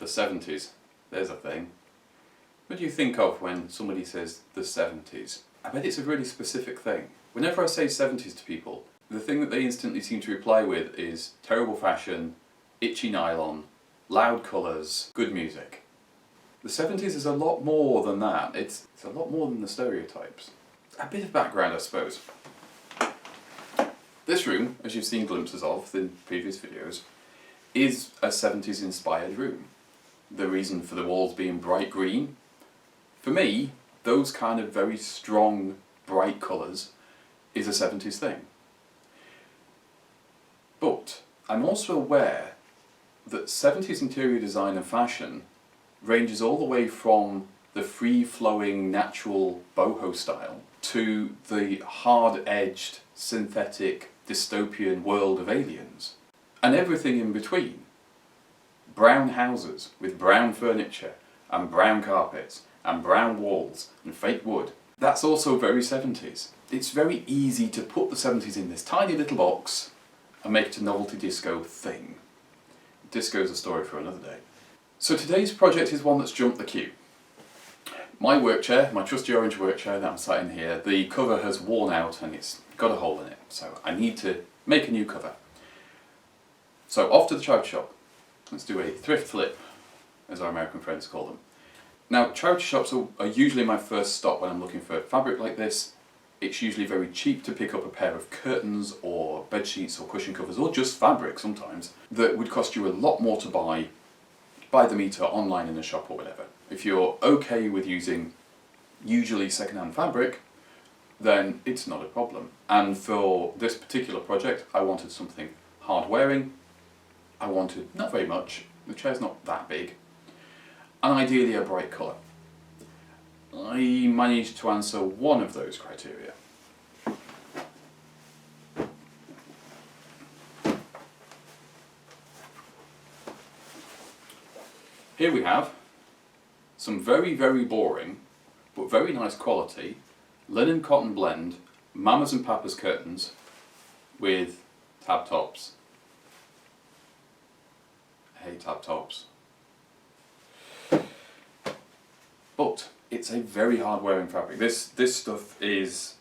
The 70s, there's a thing. What do you think of when somebody says the 70s? I bet it's a really specific thing. Whenever I say 70s to people, the thing that they instantly seem to reply with is terrible fashion, itchy nylon, loud colours, good music. The 70s is a lot more than that. It's a lot more than the stereotypes. A bit of background, I suppose. This room, as you've seen glimpses of in previous videos, is a 70s inspired room. The reason for the walls being bright green, for me, those kind of very strong, bright colours is a 70s thing. But I'm also aware that 70s interior design and fashion ranges all the way from the free-flowing, natural boho style to the hard-edged, synthetic, dystopian world of aliens. And everything in between. Brown houses with brown furniture and brown carpets and brown walls and fake wood. That's also very 70s. It's very easy to put the 70s in this tiny little box and make it a novelty disco thing. Disco's a story for another day. So today's project is one that's jumped the queue. My work chair, my trusty orange work chair that I'm sat in here, the cover has worn out and it's got a hole in it, so I need to make a new cover. So off to the charity shop. Let's do a thrift flip, as our American friends call them. Now, charity shops are usually my first stop when I'm looking for fabric like this. It's usually very cheap to pick up a pair of curtains or bed sheets or cushion covers, or just fabric sometimes, that would cost you a lot more to buy by the metre online in a shop or whatever. If you're okay with using usually second-hand fabric, then it's not a problem. And for this particular project, I wanted something hard-wearing. I wanted not very much, the chair's not that big, and ideally a bright colour. I managed to answer one of those criteria. Here we have some very, very boring, but very nice quality, linen cotton blend, Mamas and Papas curtains with tab tops. Hey, tab tops. But it's a very hard wearing fabric. This stuff is,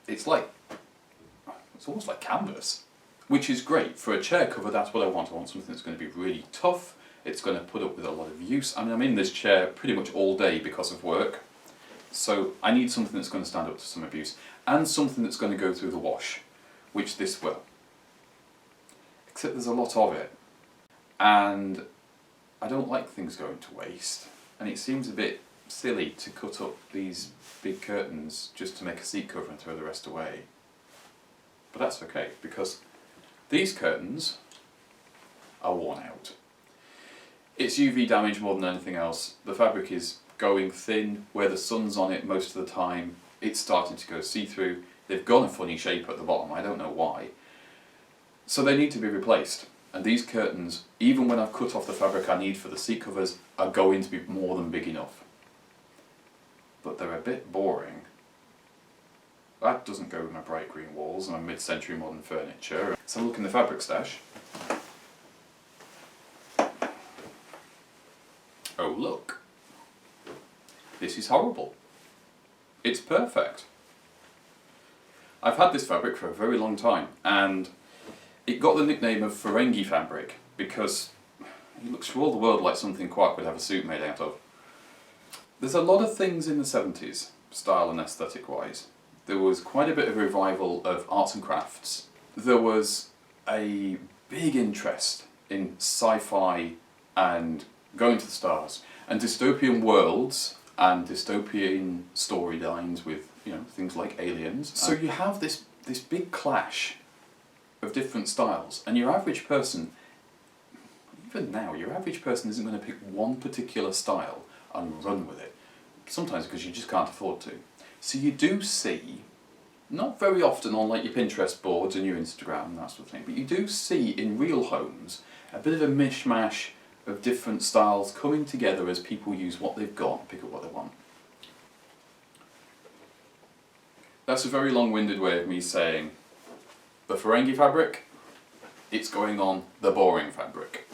it's almost like canvas, which is great. For a chair cover, that's what I want. I want something that's going to be really tough. It's going to put up with a lot of use. I mean, I'm in this chair pretty much all day because of work. So I need something that's going to stand up to some abuse. And something that's going to go through the wash, which this will. Except there's a lot of it. And I don't like things going to waste. And it seems a bit silly to cut up these big curtains just to make a seat cover and throw the rest away. But that's okay, because these curtains are worn out. It's UV damage more than anything else. The fabric is going thin, where the sun's on it most of the time. It's starting to go see-through. They've gone a funny shape at the bottom, I don't know why. So they need to be replaced. And these curtains, even when I've cut off the fabric I need for the seat covers, are going to be more than big enough. But they're a bit boring. That doesn't go with my bright green walls and my mid-century modern furniture. Let's have a look in the fabric stash. Oh look. This is horrible. It's perfect. I've had this fabric for a very long time, and it got the nickname of Ferengi fabric because it looks for all the world like something Quark would have a suit made out of. There's a lot of things in the 70s, style and aesthetic wise. There was quite a bit of revival of arts and crafts. There was a big interest in sci-fi and going to the stars, and dystopian worlds and dystopian storylines with, you know, things like aliens. So you have this big clash of different styles, and your average person, even now, your average person isn't going to pick one particular style and run with it. Sometimes because you just can't afford to. So you do see, not very often on like your Pinterest boards and your Instagram and that sort of thing, but you do see in real homes a bit of a mishmash of different styles coming together as people use what they've got and pick up what they want. That's a very long-winded way of me saying the Ferengi fabric, it's going on the boring fabric.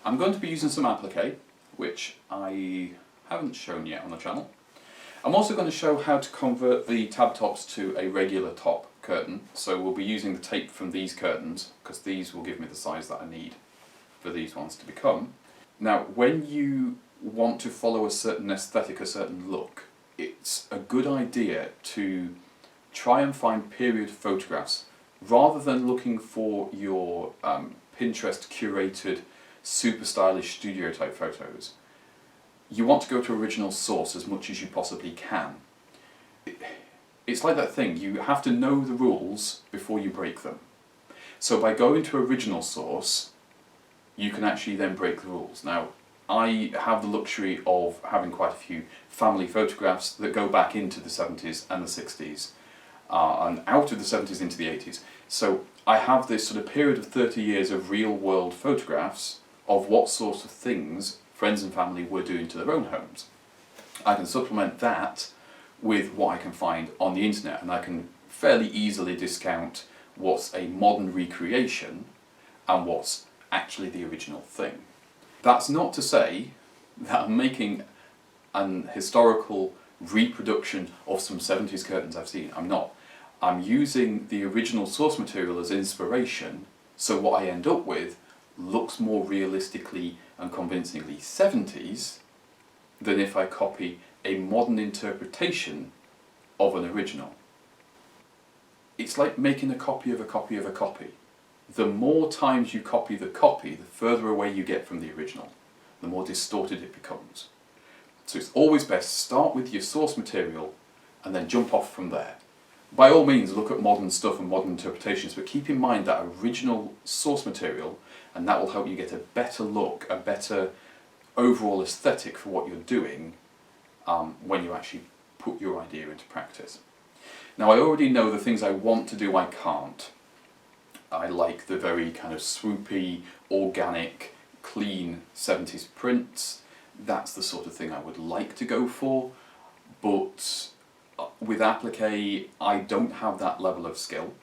I'm going to be using some applique, which I haven't shown yet on the channel. I'm also going to show how to convert the tab tops to a regular top curtain. So we'll be using the tape from these curtains, because these will give me the size that I need for these ones to become. Now, when you want to follow a certain aesthetic, a certain look, it's a good idea to try and find period photographs rather than looking for your Pinterest curated super stylish studio type photos. You want to go to original source as much as you possibly can. It's like that thing, you have to know the rules before you break them. So by going to original source, you can actually then break the rules. Now, I have the luxury of having quite a few family photographs that go back into the 70s and the 60s, and out of the 70s into the 80s. So I have this sort of period of 30 years of real world photographs of what sorts of things friends and family were doing to their own homes. I can supplement that with what I can find on the internet, and I can fairly easily discount what's a modern recreation and what's actually the original thing. That's not to say that I'm making an historical reproduction of some 70s curtains I've seen. I'm not. I'm using the original source material as inspiration, so what I end up with looks more realistically and convincingly 70s than if I copy a modern interpretation of an original. It's like making a copy of a copy of a copy. The more times you copy the copy, the further away you get from the original, the more distorted it becomes. So it's always best to start with your source material and then jump off from there. By all means, look at modern stuff and modern interpretations, but keep in mind that original source material, and that will help you get a better look, a better overall aesthetic for what you're doing when you actually put your idea into practice. Now, I already know the things I want to do I can't. I like the very kind of swoopy, organic, clean 70s prints. That's the sort of thing I would like to go for, but with applique I don't have that level of skill,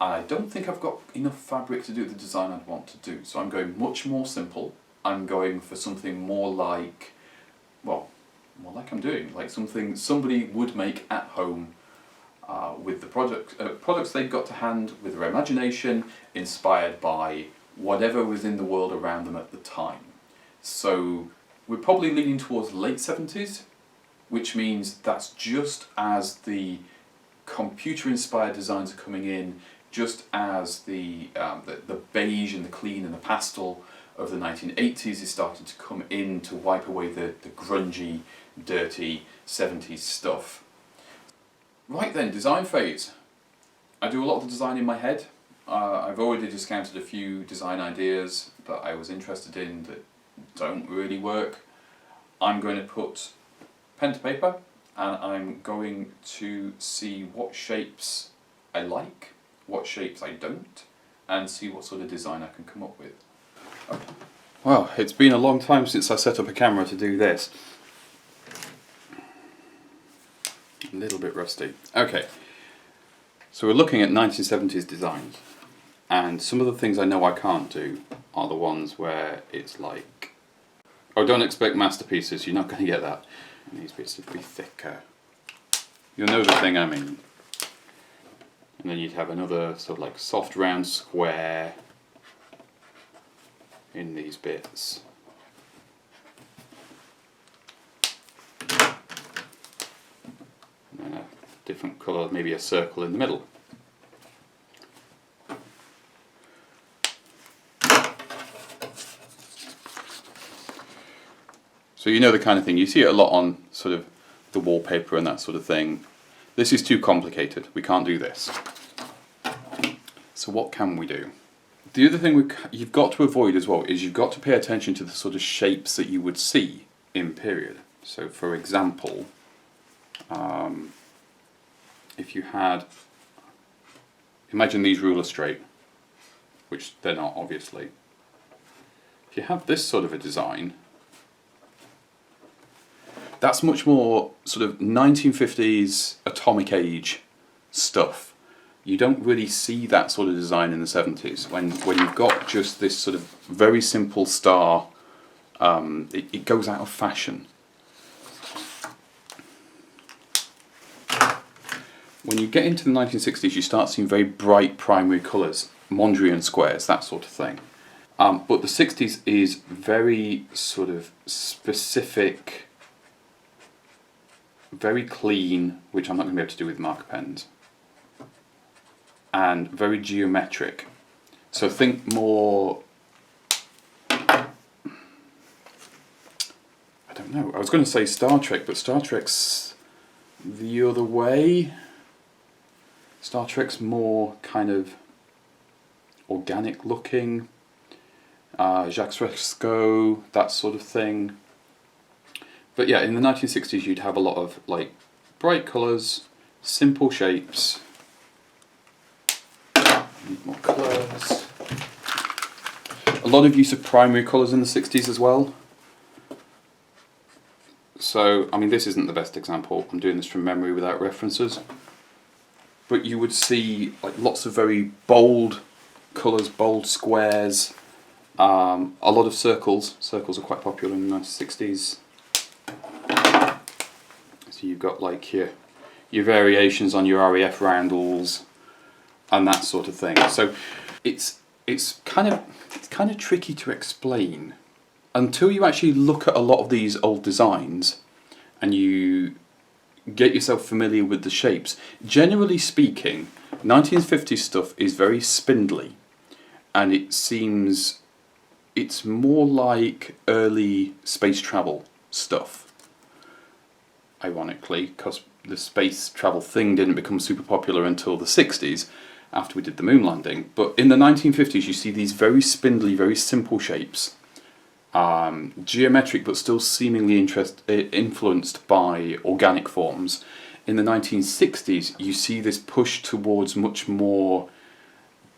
and I don't think I've got enough fabric to do the design I'd want to do, so I'm going much more simple. I'm going for something more like, well, more like I'm doing, like something somebody would make at home with the products they've got to hand, with their imagination, inspired by whatever was in the world around them at the time. So we're probably leaning towards late 70s, which means that's just as the computer-inspired designs are coming in, just as the beige and the clean and the pastel of the 1980s is starting to come in to wipe away the grungy, dirty 70s stuff. Right then, design phase. I do a lot of the design in my head. I've already discounted a few design ideas that I was interested in that don't really work. I'm going to put pen to paper and I'm going to see what shapes I like, what shapes I don't, and see what sort of design I can come up with. Well, it's been a long time since I set up a camera to do this. A little bit rusty. Okay, so we're looking at 1970s designs, and some of the things I know I can't do are the ones where it's like, oh, don't expect masterpieces, you're not going to get that. And these bits would be thicker. You'll know the thing I mean. And then you'd have another sort of like soft round square in these bits. And then a different colour, maybe a circle in the middle. So you know the kind of thing, you see it a lot on sort of the wallpaper and that sort of thing. This is too complicated, we can't do this. So what can we do? The other thing you've got to avoid as well is you've got to pay attention to the sort of shapes that you would see in period. So for example, if you had, imagine these ruler straight, which they're not obviously. If you have this sort of a design, that's much more sort of 1950s atomic age stuff. You don't really see that sort of design in the 70s when you've got just this sort of very simple star. It goes out of fashion. When you get into the 1960s, you start seeing very bright primary colours, Mondrian squares, that sort of thing. But the 60s is very sort of specific, very clean, which I'm not going to be able to do with marker pens, and very geometric. So think more, I don't know, I was going to say Star Trek, but Star Trek's the other way. Star Trek's more kind of organic looking, Jacques Fresco, that sort of thing. But yeah, in the 1960s you'd have a lot of like bright colours, simple shapes. Need more colours. A lot of use of primary colours in the 60s as well. So, I mean, this isn't the best example. I'm doing this from memory without references. But you would see like lots of very bold colours, bold squares, a lot of circles. Circles are quite popular in the 1960s. So you've got like your variations on your RAF roundels and that sort of thing. So it's kind of tricky to explain until you actually look at a lot of these old designs and you get yourself familiar with the shapes. Generally speaking, 1950s stuff is very spindly, and it seems it's more like early space travel stuff. Ironically, because the space travel thing didn't become super popular until the 60s, after we did the moon landing. But in the 1950s you see these very spindly, very simple shapes, geometric but still seemingly influenced by organic forms. In the 1960s you see this push towards much more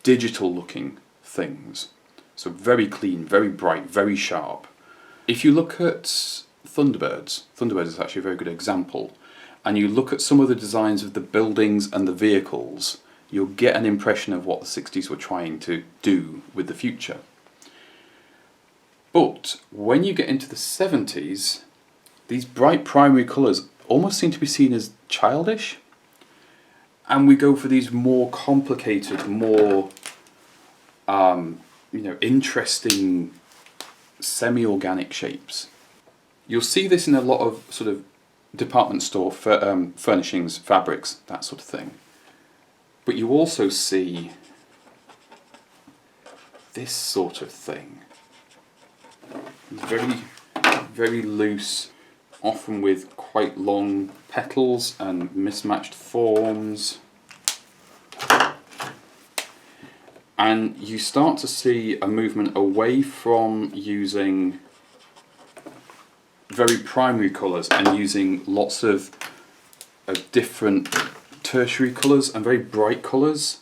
digital looking things. So very clean, very bright, very sharp. If you look at Thunderbirds is actually a very good example, and you look at some of the designs of the buildings and the vehicles, you'll get an impression of what the 60s were trying to do with the future. But when you get into the 70s, these bright primary colours almost seem to be seen as childish, and we go for these more complicated, more interesting semi-organic shapes. You'll see this in a lot of sort of department store furnishings, fabrics, that sort of thing. But you also see this sort of thing. Very, very loose, often with quite long petals and mismatched forms. And you start to see a movement away from using very primary colours and using lots of different tertiary colours and very bright colours,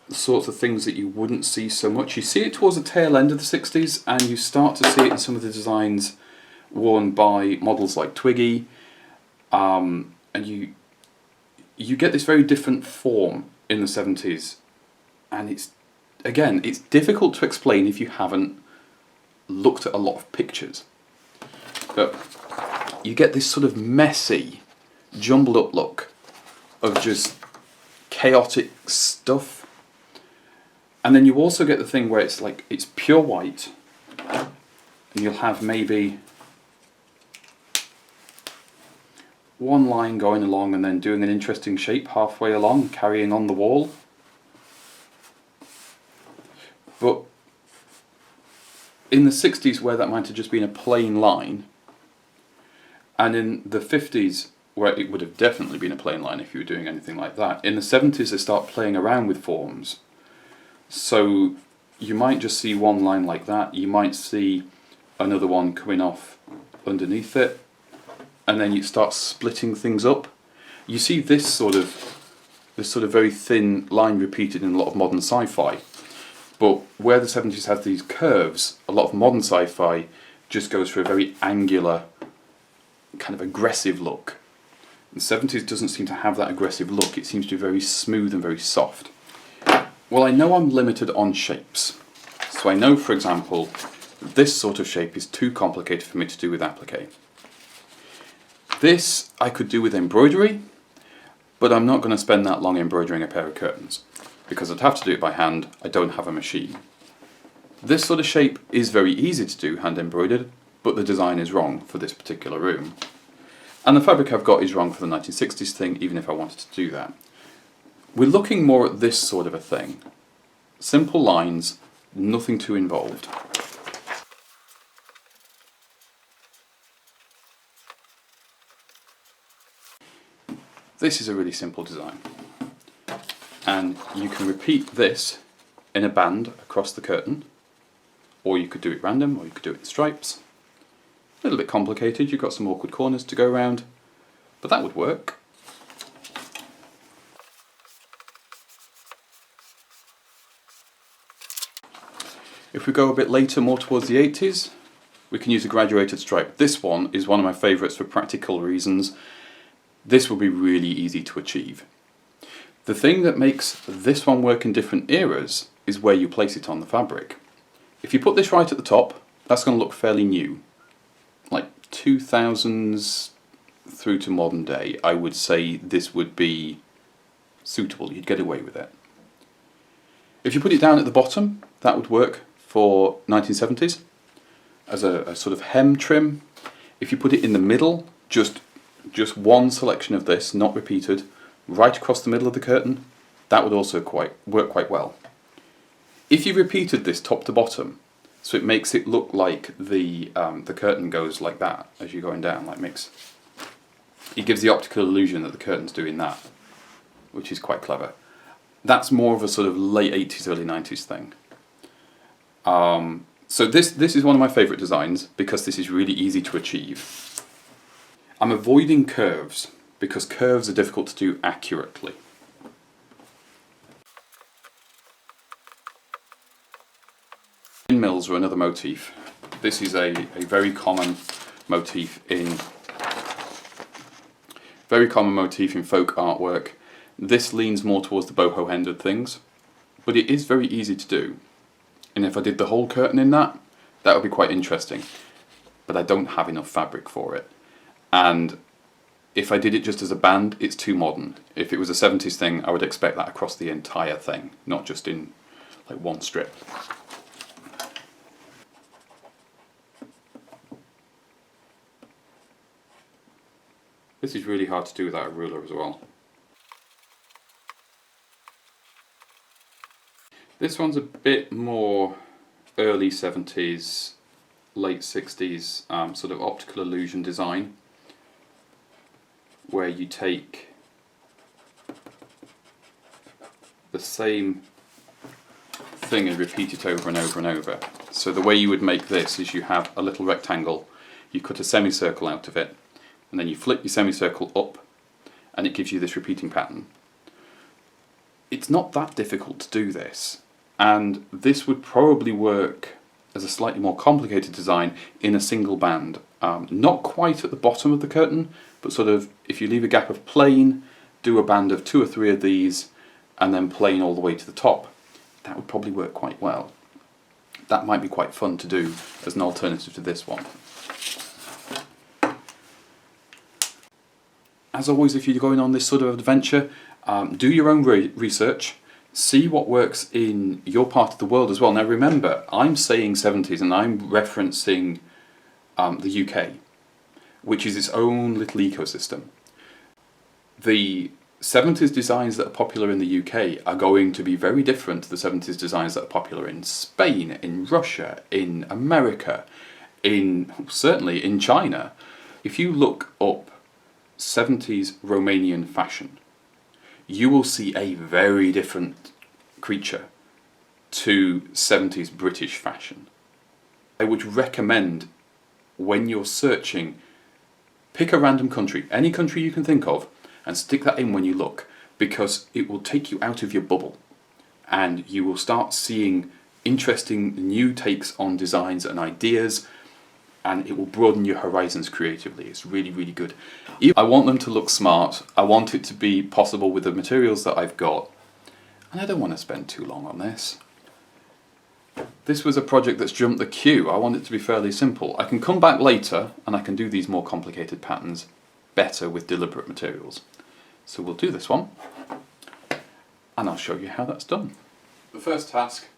the sorts of things that you wouldn't see so much. You see it towards the tail end of the 60s, and you start to see it in some of the designs worn by models like Twiggy, and you get this very different form in the 70s, and it's difficult to explain if you haven't looked at a lot of pictures. But you get this sort of messy, jumbled up look of just chaotic stuff. And then you also get the thing where it's like it's pure white, and you'll have maybe one line going along and then doing an interesting shape halfway along, carrying on the wall. But in the 60s, where that might have just been a plain line, and in the 50s, where it would have definitely been a plain line if you were doing anything like that, in the 70s they start playing around with forms. So you might just see one line like that, you might see another one coming off underneath it, and then you start splitting things up. You see this sort of very thin line repeated in a lot of modern sci-fi, but where the 70s has these curves, a lot of modern sci-fi just goes for a very angular, kind of aggressive look. The 70s doesn't seem to have that aggressive look, it seems to be very smooth and very soft. Well, I know I'm limited on shapes. So I know, for example, this sort of shape is too complicated for me to do with applique. This I could do with embroidery, but I'm not going to spend that long embroidering a pair of curtains, because I'd have to do it by hand, I don't have a machine. This sort of shape is very easy to do hand embroidered, but the design is wrong for this particular room. And the fabric I've got is wrong for the 1960s thing, even if I wanted to do that. We're looking more at this sort of a thing. Simple lines, nothing too involved. This is a really simple design, and you can repeat this in a band across the curtain, or you could do it random, or you could do it in stripes. A little bit complicated, you've got some awkward corners to go around, but that would work. If we go a bit later, more towards the 80s, we can use a graduated stripe. This one is one of my favourites for practical reasons. This will be really easy to achieve. The thing that makes this one work in different eras is where you place it on the fabric. If you put this right at the top, that's going to look fairly new. Like 2000s through to modern day, I would say this would be suitable, you'd get away with it. If you put it down at the bottom, that would work for 1970s as a sort of hem trim. If you put it in the middle, just one selection of this, not repeated, right across the middle of the curtain, that would also work quite well. If you repeated this top to bottom, so it makes it look like the curtain goes like that as you're going down, it gives the optical illusion that the curtain's doing that, which is quite clever. That's more of a sort of late 80s, early 90s thing. So this is one of my favourite designs because this is really easy to achieve. I'm avoiding curves because curves are difficult to do accurately. Windmills are another motif. This is a very common motif in folk artwork. This leans more towards the boho end of things, but it is very easy to do. And if I did the whole curtain in that would be quite interesting. But I don't have enough fabric for it. And if I did it just as a band, it's too modern. If it was a 70s thing, I would expect that across the entire thing, not just in like one strip. This is really hard to do without a ruler as well. This one's a bit more early 70s, late 60s sort of optical illusion design, where you take the same thing and repeat it over and over and over. So the way you would make this is you have a little rectangle, you cut a semicircle out of it, and then you flip your semicircle up and it gives you this repeating pattern. It's not that difficult to do this, and this would probably work as a slightly more complicated design in a single band. Not quite at the bottom of the curtain, but sort of if you leave a gap of plain, do a band of 2 or 3 of these, and then plain all the way to the top. That would probably work quite well. That might be quite fun to do as an alternative to this one. As always, if you're going on this sort of adventure, do your own research, see what works in your part of the world as well. Now remember, I'm saying 70s and I'm referencing the UK, which is its own little ecosystem. The 70s designs that are popular in the UK are going to be very different to the 70s designs that are popular in Spain, in Russia, in America, certainly in China. If you look up 70s Romanian fashion, you will see a very different creature to 70s British fashion. I would recommend, when you're searching, pick a random country, any country you can think of, and stick that in when you look, because it will take you out of your bubble and you will start seeing interesting new takes on designs and ideas, and it will broaden your horizons creatively. It's really, really good. I want them to look smart. I want it to be possible with the materials that I've got, and I don't want to spend too long on this. This was a project that's jumped the queue. I want it to be fairly simple. I can come back later and I can do these more complicated patterns better with deliberate materials. So we'll do this one, and I'll show you how that's done. The first task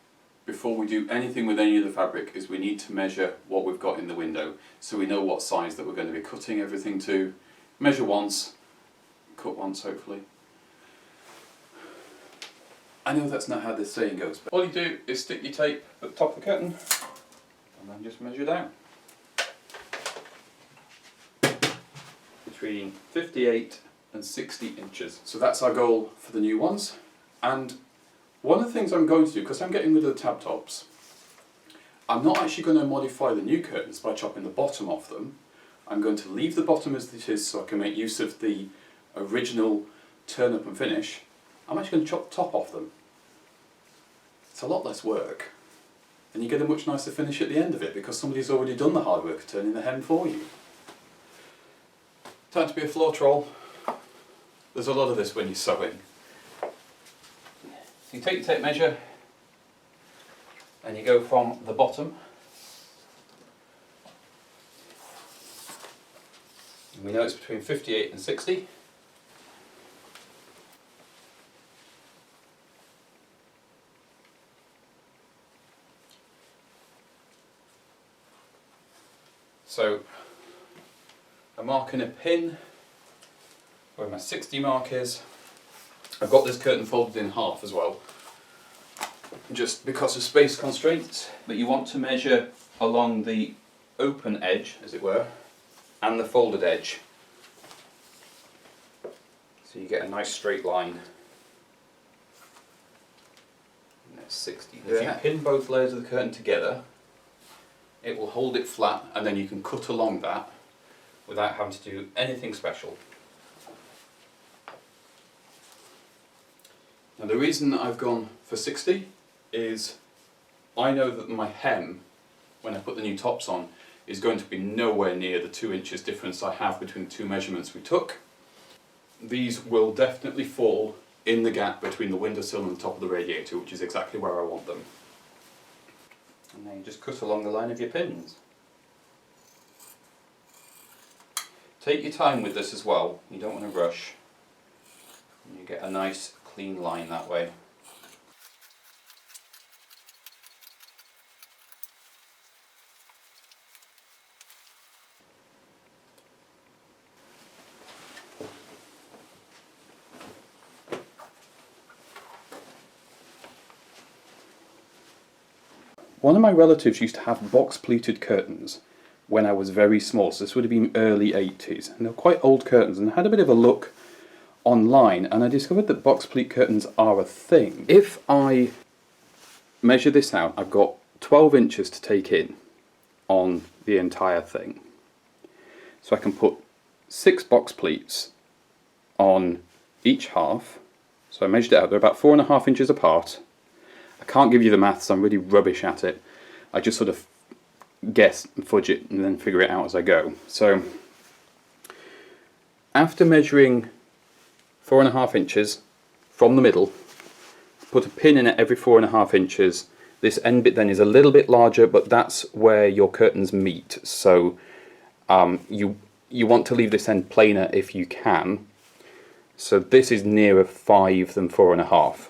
before we do anything with any of the fabric is we need to measure what we've got in the window so we know what size that we're going to be cutting everything to. Measure once, cut once hopefully. I know that's not how this saying goes, but all you do is stick your tape at the top of the curtain and then just measure down. Between 58 and 60 inches. So that's our goal for the new ones. And one of the things I'm going to do, because I'm getting rid of the tab tops, I'm not actually going to modify the new curtains by chopping the bottom off them. I'm going to leave the bottom as it is so I can make use of the original turn up and finish. I'm actually going to chop the top off them. It's a lot less work, and you get a much nicer finish at the end of it because somebody's already done the hard work of turning the hem for you. Time to be a floor troll. There's a lot of this when you're sewing. So you take your tape measure and you go from the bottom. And we know it's between 58 and 60. So I'm marking a pin where my 60 mark is. I've got this curtain folded in half as well, just because of space constraints, but you want to measure along the open edge, as it were, and the folded edge. So you get a nice straight line. And that's 60 there. If you pin both layers of the curtain together, it will hold it flat, and then you can cut along that without having to do anything special. Now the reason I've gone for 60 is I know that my hem, when I put the new tops on, is going to be nowhere near the 2 inches difference I have between the two measurements we took. These will definitely fall in the gap between the windowsill and the top of the radiator, which is exactly where I want them. And then you just cut along the line of your pins. Take your time with this as well, you don't want to rush. And you get a nice clean line that way. One of my relatives used to have box pleated curtains when I was very small, so this would have been early 80s, and they were quite old curtains, and I had a bit of a look online and I discovered that box pleat curtains are a thing. If I measure this out, I've got 12 inches to take in on the entire thing. So I can put 6 box pleats on each half. So I measured it out, they're about 4.5 inches apart. I can't give you the maths, I'm really rubbish at it. I just sort of guess and fudge it and then figure it out as I go. So after measuring 4.5 inches from the middle, put a pin in it every 4.5 inches. This end bit then is a little bit larger, but that's where your curtains meet. So you want to leave this end plainer if you can. So this is nearer 5 than 4.5.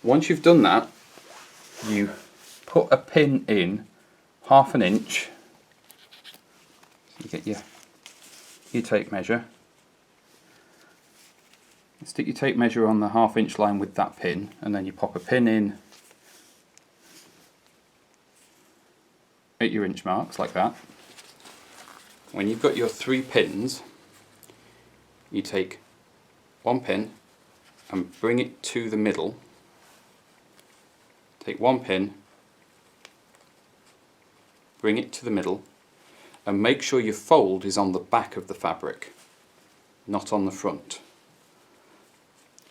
Once you've done that, you put a pin in 1/2 inch. You get your tape measure. Stick your tape measure on the 1/2 inch line with that pin, and then you pop a pin in at your inch marks like that. When you've got your 3 pins, you take one pin and bring it to the middle. Take one pin, bring it to the middle, and make sure your fold is on the back of the fabric, not on the front.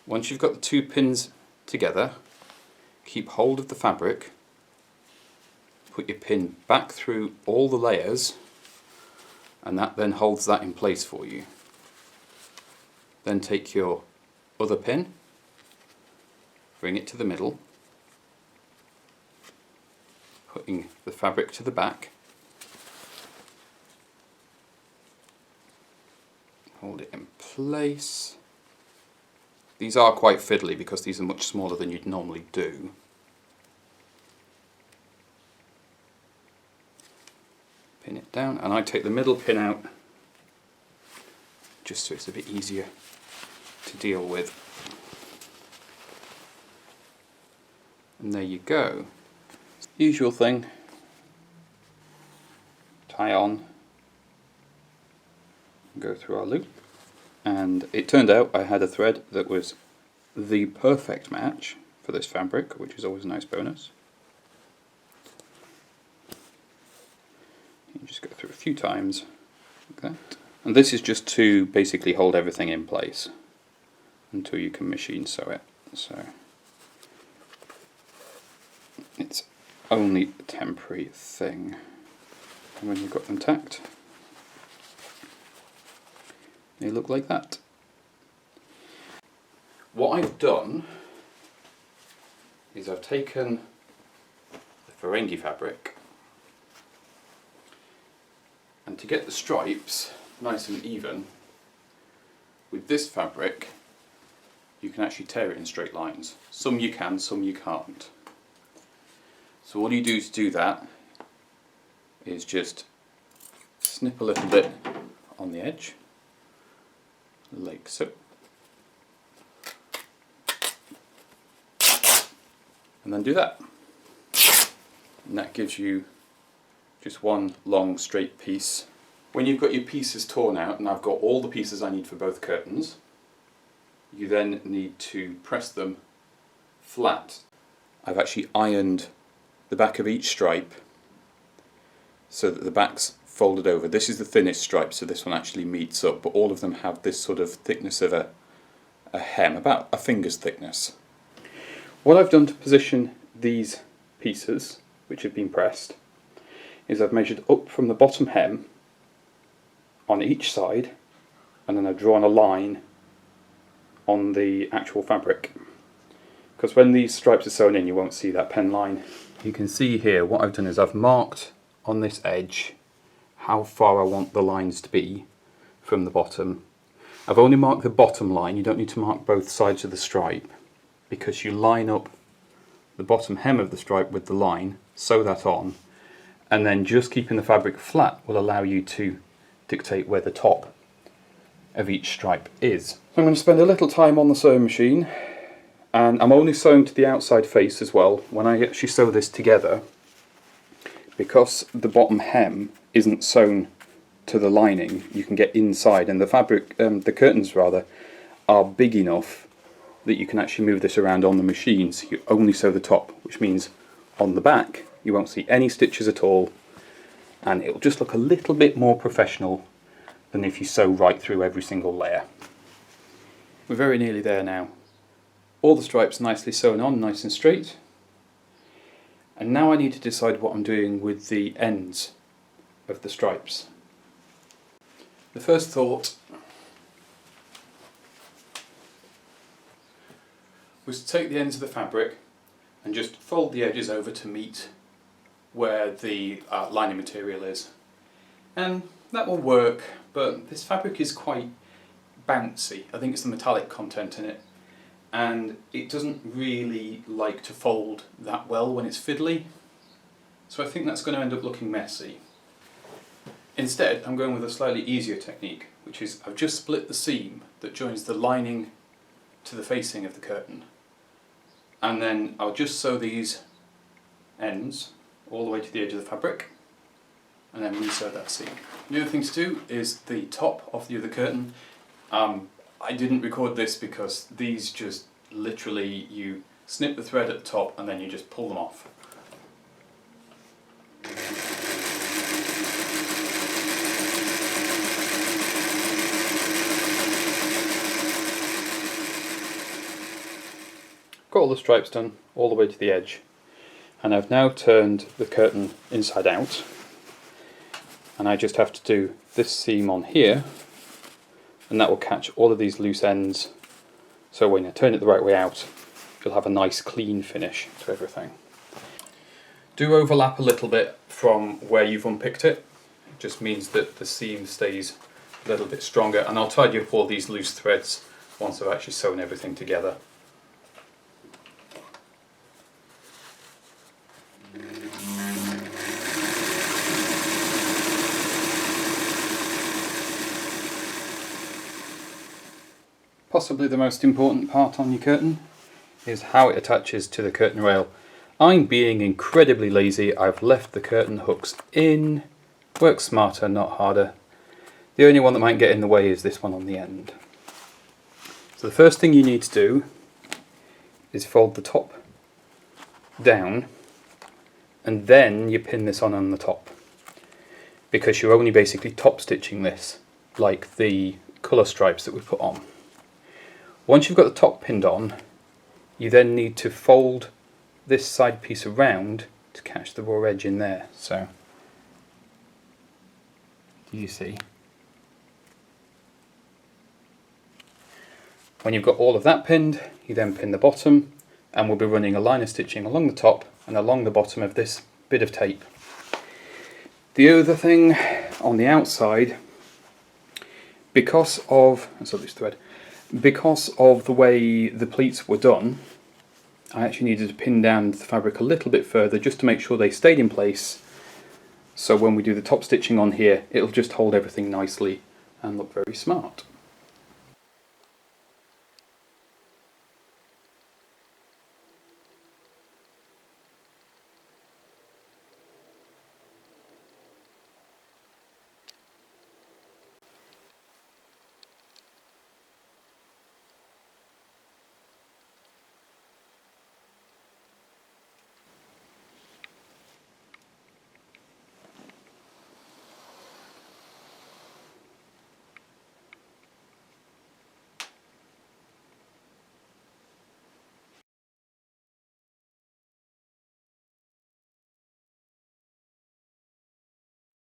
Once you've got the 2 pins together, keep hold of the fabric, put your pin back through all the layers, and that then holds that in place for you. Then take your other pin, bring it to the middle, putting the fabric to the back, hold it in place. These are quite fiddly because these are much smaller than you'd normally do. Pin it down, and I take the middle pin out just so it's a bit easier to deal with. And there you go. Usual thing. Tie on, go through our loop. And it turned out I had a thread that was the perfect match for this fabric, which is always a nice bonus. You just go through a few times like that. And this is just to basically hold everything in place until you can machine sew it. So it's only a temporary thing. And when you've got them tacked, they look like that. What I've done is I've taken the Ferengi fabric, and to get the stripes nice and even, with this fabric you can actually tear it in straight lines. Some you can, some you can't. So all you do to do that is just snip a little bit on the edge, like so, and then do that, and that gives you just one long straight piece. When you've got your pieces torn out, and I've got all the pieces I need for both curtains, you then need to press them flat. I've actually ironed the back of each stripe so that the back's folded over. This is the thinnest stripe, so this one actually meets up, but all of them have this sort of thickness of a hem, about a finger's thickness. What I've done to position these pieces, which have been pressed, is I've measured up from the bottom hem on each side, and then I've drawn a line on the actual fabric. Because when these stripes are sewn in, you won't see that pen line. You can see here what I've done is I've marked on this edge how far I want the lines to be from the bottom. I've only marked the bottom line. You don't need to mark both sides of the stripe, because you line up the bottom hem of the stripe with the line, sew that on, and then just keeping the fabric flat will allow you to dictate where the top of each stripe is. So I'm going to spend a little time on the sewing machine, and I'm only sewing to the outside face as well. When I actually sew this together, because the bottom hem isn't sewn to the lining, you can get inside, and the fabric, the curtains rather, are big enough that you can actually move this around on the machine. So you only sew the top, which means on the back you won't see any stitches at all, and it'll just look a little bit more professional than if you sew right through every single layer. We're very nearly there now. All the stripes nicely sewn on, nice and straight. And now I need to decide what I'm doing with the ends of the stripes. The first thought was to take the ends of the fabric and just fold the edges over to meet where the lining material is. And that will work, but this fabric is quite bouncy. I think it's the metallic content in it, and it doesn't really like to fold that well when it's fiddly, so I think that's going to end up looking messy. Instead, I'm going with a slightly easier technique, which is I've just split the seam that joins the lining to the facing of the curtain, and then I'll just sew these ends all the way to the edge of the fabric, and then re-sew that seam. The other thing to do is the top of the other curtain. I didn't record this because these just literally, you snip the thread at the top and then you just pull them off. Got all the stripes done all the way to the edge. And I've now turned the curtain inside out, and I just have to do this seam on here, and that will catch all of these loose ends, so when you turn it the right way out you'll have a nice clean finish to everything. Do overlap a little bit from where you've unpicked it. It just means that the seam stays a little bit stronger, and I'll tidy up all these loose threads once I've actually sewn everything together. Possibly the most important part on your curtain is how it attaches to the curtain rail. I'm being incredibly lazy. I've left the curtain hooks in. Work smarter, not harder. The only one that might get in the way is this one on the end. So the first thing you need to do is fold the top down, and then you pin this on the top, because you're only basically top stitching this like the colour stripes that we put on. Once you've got the top pinned on, you then need to fold this side piece around to catch the raw edge in there. So, do you see? When you've got all of that pinned, you then pin the bottom, and we'll be running a line of stitching along the top and along the bottom of this bit of tape. The other thing on the outside, because of the way the pleats were done, I actually needed to pin down the fabric a little bit further just to make sure they stayed in place, so when we do the top stitching on here it'll just hold everything nicely and look very smart.